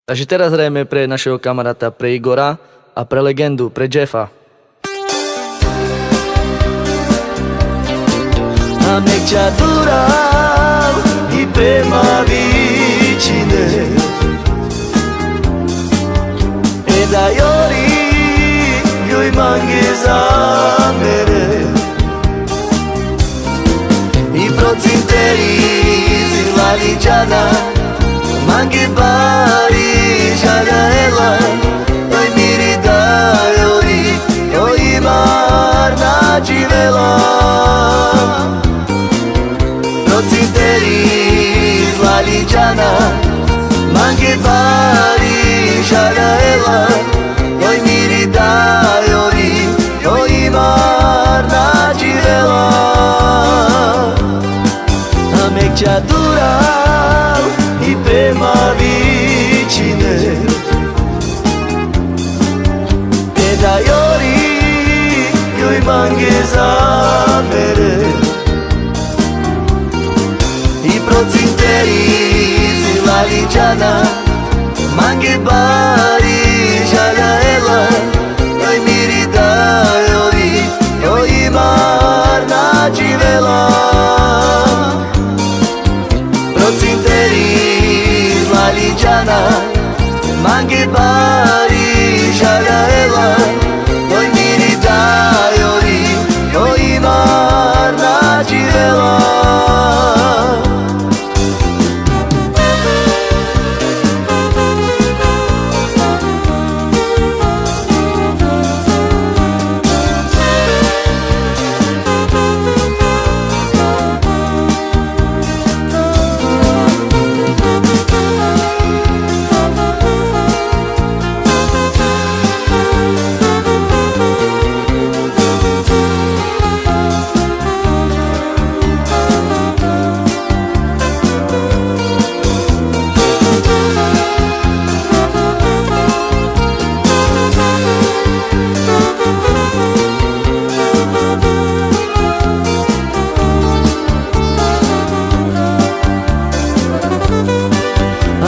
Takže teraz hrajeme pre našeho kamaráta, pre Igora a pre legendu, pre Jeffa. Am ecciatura i prima vicine e da iori io i manghesame i prozinteri zila ligiana manghe bari jagaela oi mirida oi marna civela prozinteri zila ligiana manghe bari jagaela oi mirida oi marna civela a mecciatura i prima vicine e da iori io i manghesame i prozinteri zila ligiana manghe bari jagaela oi mirida oi marna civela prozinteri zila ligiana manghe bari jagaela oi mirida oi marna civela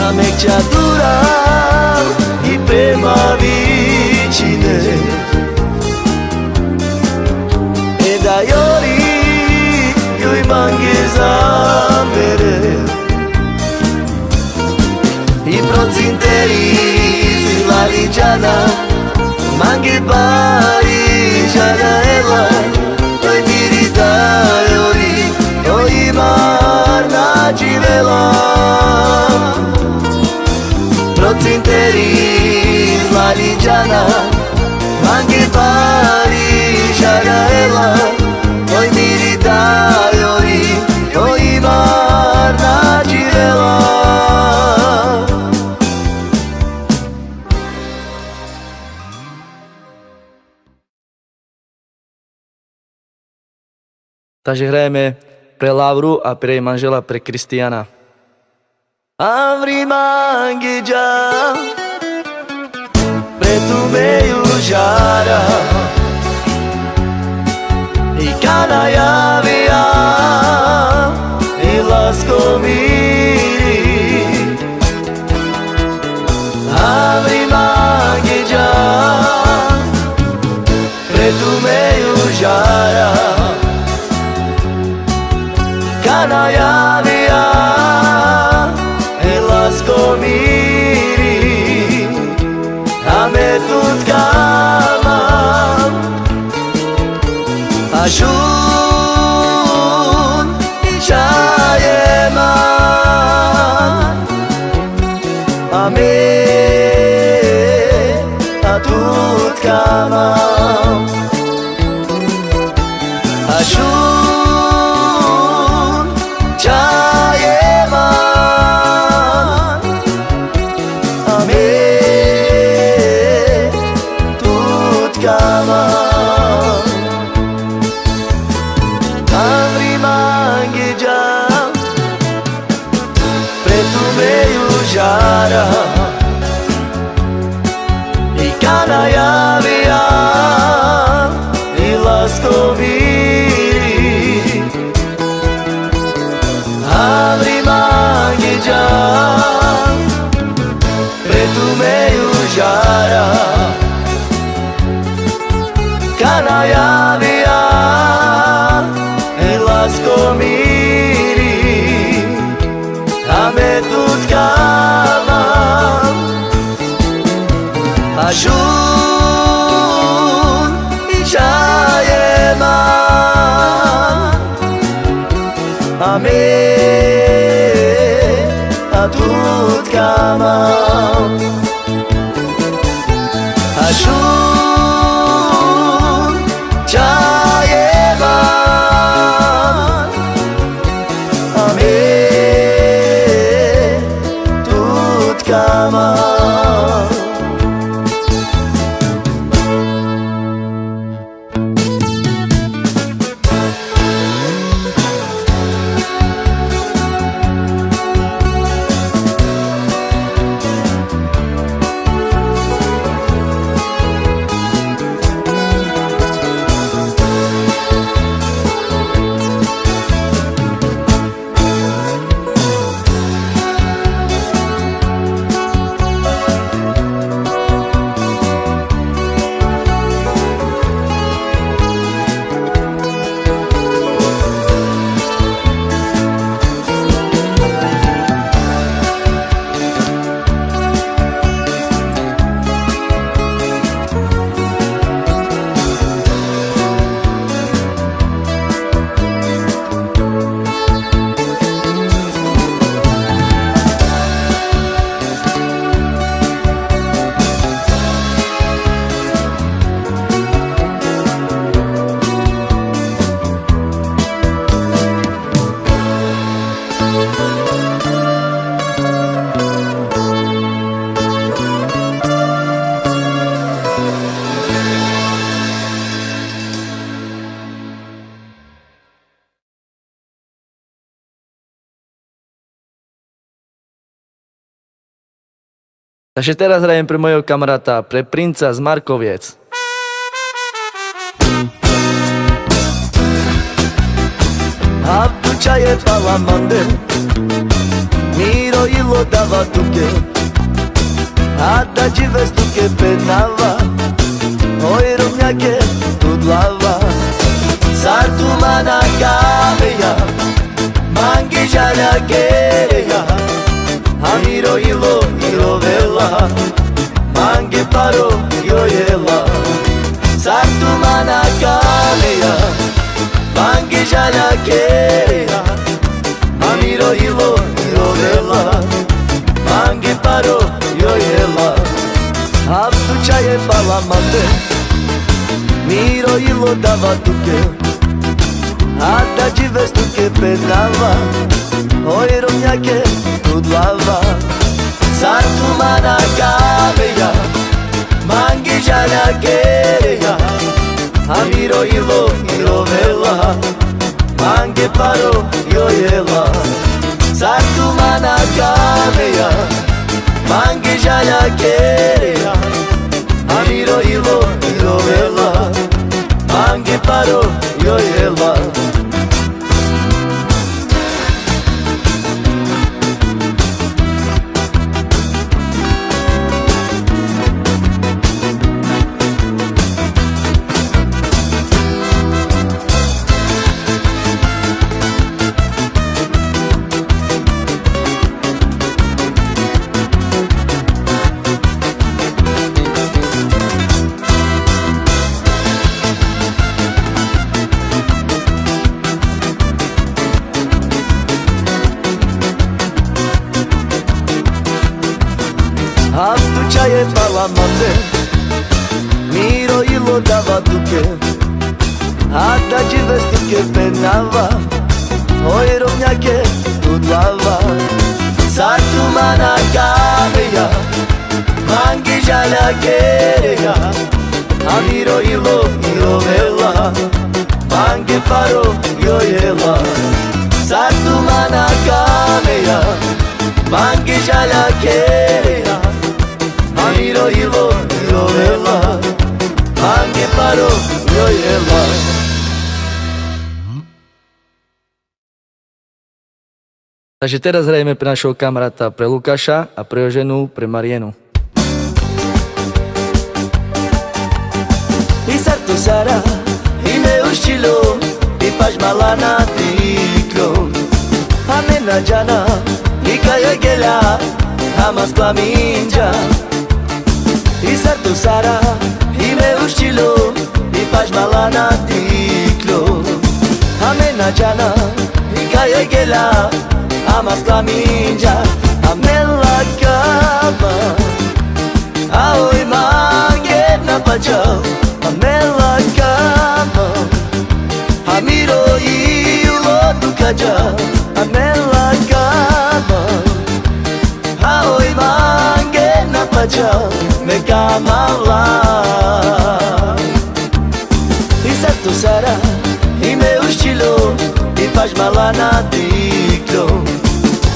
a mecciatura i prima vicine e da iori io i manghesame i prozinteri zila ligiana manghe bari jagaela oi mirida oi marna civela prozinteri zila ligiana manghe bari jagaela oi mirida oi marna civela. Takže hrajeme pre Lauru a pre jej manžela, pre Kristiana. Avrei mangheggia pre tu meio jara e canaia via e las comiri avrei mangheggia pre tu meio jara canaia via comiri a me tut calma ajun chayema a me a tut calma ajun chayema avrei mangheggia pre tu meio jara e canaia via e las comiri avrei mangheggia pre tu Ame Atut Kamal Ashur Chayevan Ame Tut Kamal Takže teraz hrajem pre mojho kamaráta, pre Princa z Markoviec. Abdu Chaye Palamande Miro ilo dava tuke Ada jives tuke penava Oi rumjake tudlava Sartu mana kameya Mangi žalja gereja Amiro ilo vela Mange paro jela Sartu mana kameya Mangi žalja gereja Amiro ilo vela Mange paro jela Abdu Chaye Palamande Miro ilo dava tuke Ada jives tuke penava Oi rumjake tudlava Sartu mana kameja Mangi žalja gereja Amiro ilo vela Mange paro jela Sartu mana kameja Mangi žalja gereja Amiro ilo vela Mange paro jela Abdu Chaye Palamande Miro ilo dava tuke Ada jives tuke penava Oi rumjake tudlava Sartu mana kameja Mangi žalja gereja Amiro ilo vela Mange paro jela Sartu mana kameja Mangi žalja gereja Amiro ilo vela Mange paro jela Takže teraz hrajeme pre našho kamaráta, pre Lukáša a pre jeho ženu, pre Marienu. I sarto Sara I me ushilo I pashmalana tiklo Amena jana I kaya gela Hamas klaminja I sarto Sara I me ushilo I pashmalana tiklo Amena jana I Hikaye gela Amaskla minja Amela kama Aoi manget na pachau Amela kama Hamiro iulo dukaja Amela kama Aoi manget na pachau Mekamala Isato sara I meu estilo I faz malana diklo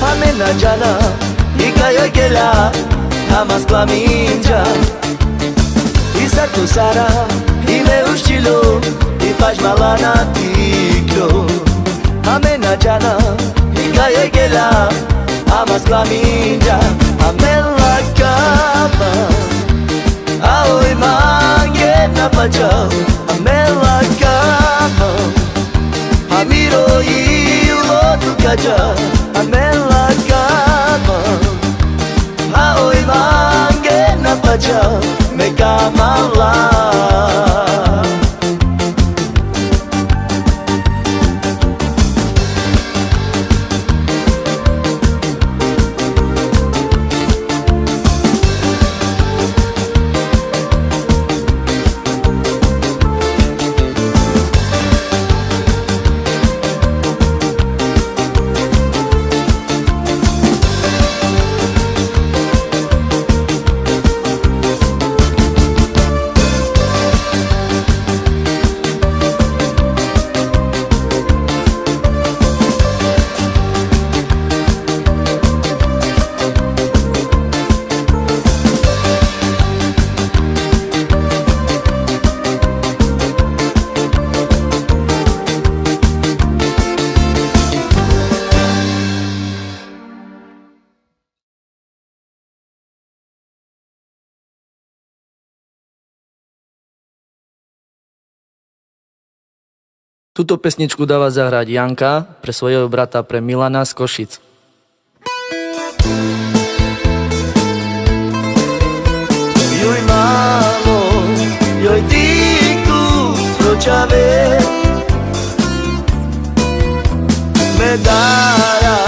Amena jana Hikaye gela Amaskla minja Isato sara I meu estilo I faz malana diklo Amena jana Hikaye gela Amaskla minja Amela kama Aoi manget na pachau Amela kama Hamiro iulo dukaja Amela kama Aoi manget na pachau Mekamala Túto pesničku dáva zahrať Janka pre svojho brata, pre Milana z Košic. Joj mamo, joj tiku pročave Medara,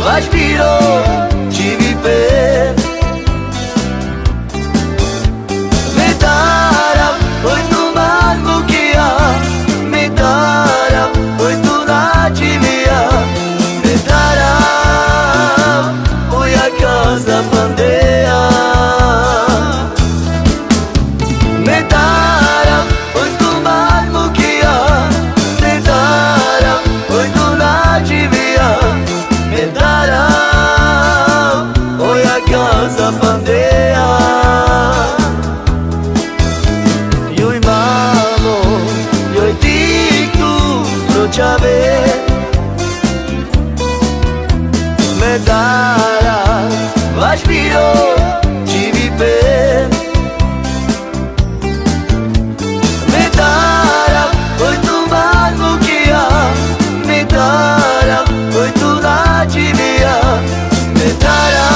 vaš biro, čivi pen Medara, oj tu man bukia Medara, oj tu načivija Medara, moja casa pandea Medara, oj tu man bukia Medara, oj tu načivija Medara, moja casa pandea Joj mamo, joj tiku pročave Medara, vaš biro, čivi pen Medara, oj tu man bukia Medara, oj tu načivija Medara,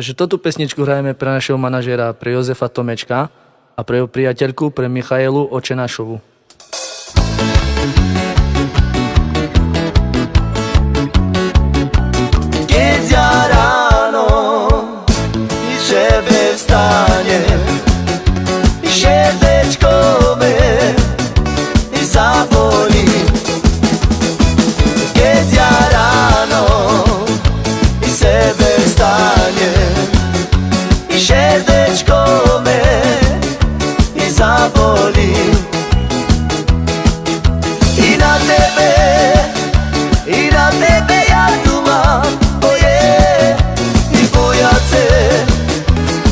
Takže toto pesničku hrajeme pre našeho manažera, pre Jozefa Tomečka a pre jeho priateľku, pre Michaelu Očenášovu. Keď ja ráno i šebe vstane, i šebečko me i zabolí. Keď ja ráno i sebe vstane, i šebečko me i zabolí. I na tebe ja tu mám boje,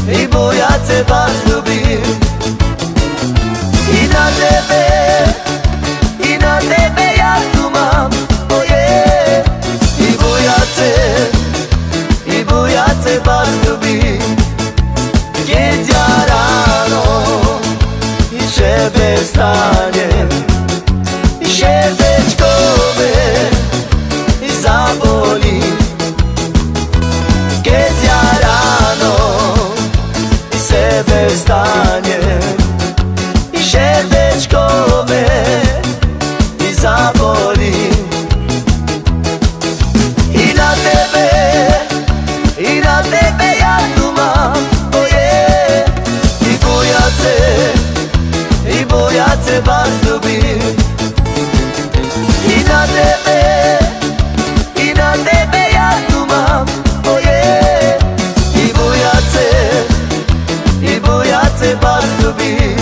i bojace vás ľubím. I na tebe ja tu mám boje, i bojace vás ľubím. Keď ja ráno i šebe vstanem, i šebečko me i zabolí. Keď ja ráno i sebe vstanem, i šebečko me i zabolí. I na tebe ja tu mám boje, i bojace vás ľubím. I na tebe ja tu mám boje, i bojace vás ľubím.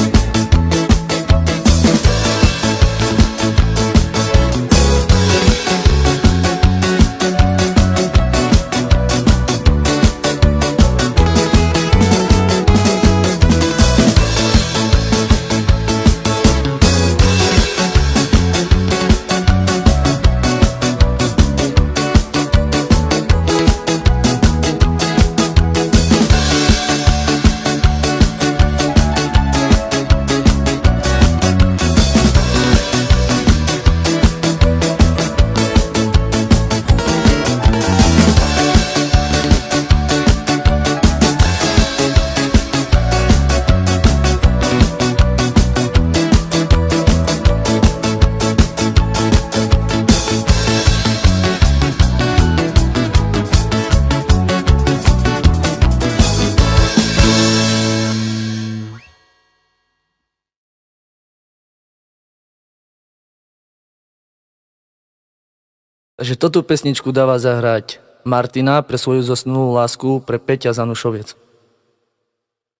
Takže toto pesničku dáva zahrať Martina pre svoju zosnulú lásku, pre Peťa Zanušoviec.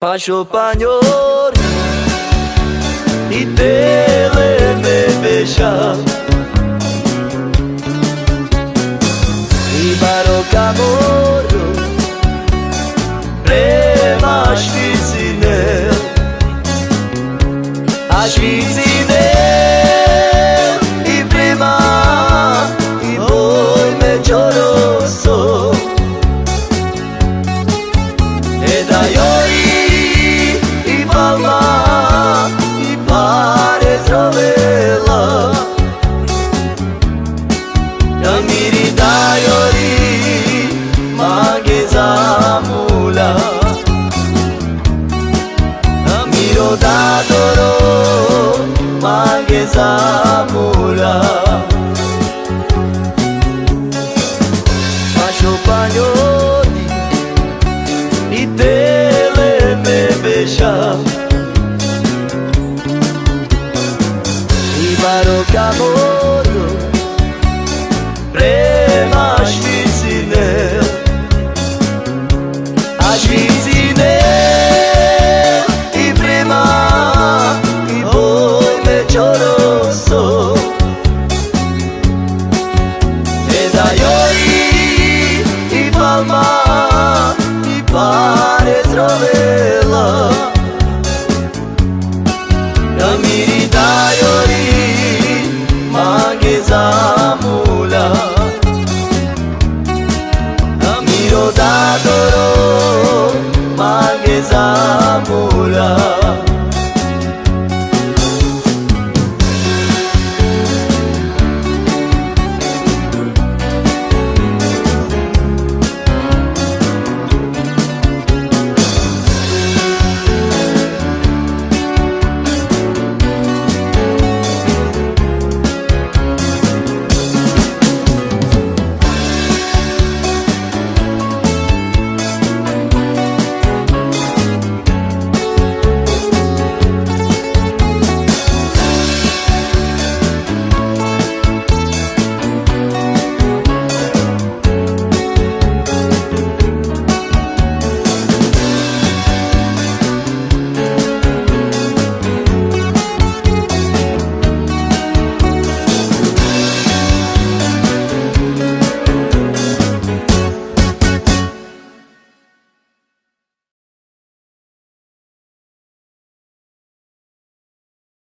Pašo paňor i tele me beša, i baroka moro prema švicine, a švicine i prema Rosso e da i palma i pare trovela ya miri da mage zamula amiro da doro mage zamula. Pagnoli i tele me beša, i baroka moro prema švicine, a švicine i prema i bojme čoroso e da palma i pare trovela ja mi dajori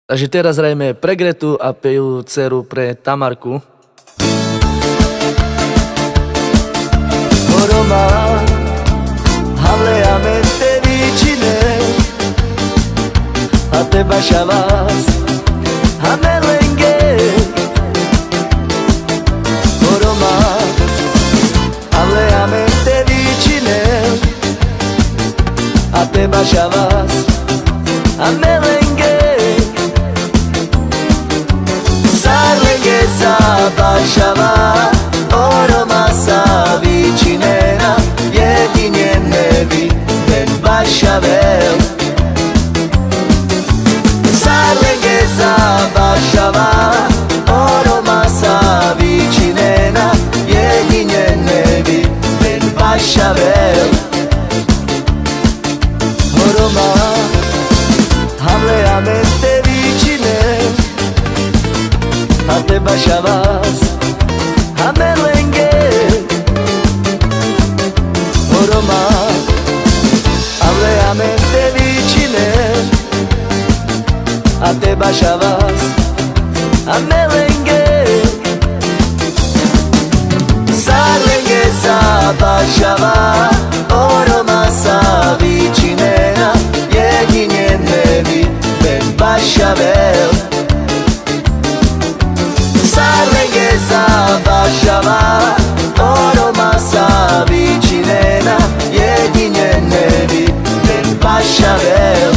Takže teraz hrajme pre Gretu a pejú dceru pre Tamarku. Oroma, havleja mente vicine, a te baixavas a merengue. Oroma, havleja mente vicine, a te baixavas a merengue. Sarlenge sa bašava, oroma sa vyčinena, jedine neví ten bašavel. Sarlenge sa bašava, oroma sa vyčinena, jedine neví ten bašavel. Oroma, havle a mente vyčine, a te baixavas a merengue. Oroma, havle a mente vicine, a te baixavas a merengue. Sarlenge sa bašava, oroma sa vicinena, jedine neví ten bašavel. Sarlenge sa bašava, oroma sa vyčinena, jedine neví ten bašavel.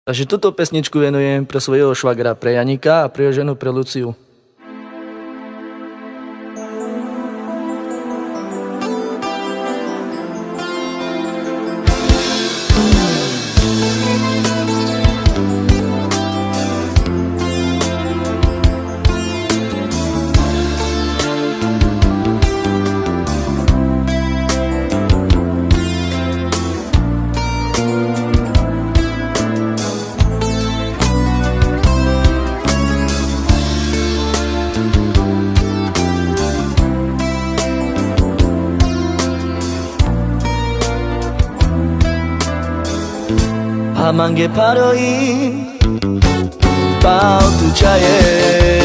Takže túto pesničku venujem pre svojho švagra, pre Janika a pre jeho ženu, pre Luciu. Hamangge paroin, pau tu chaye.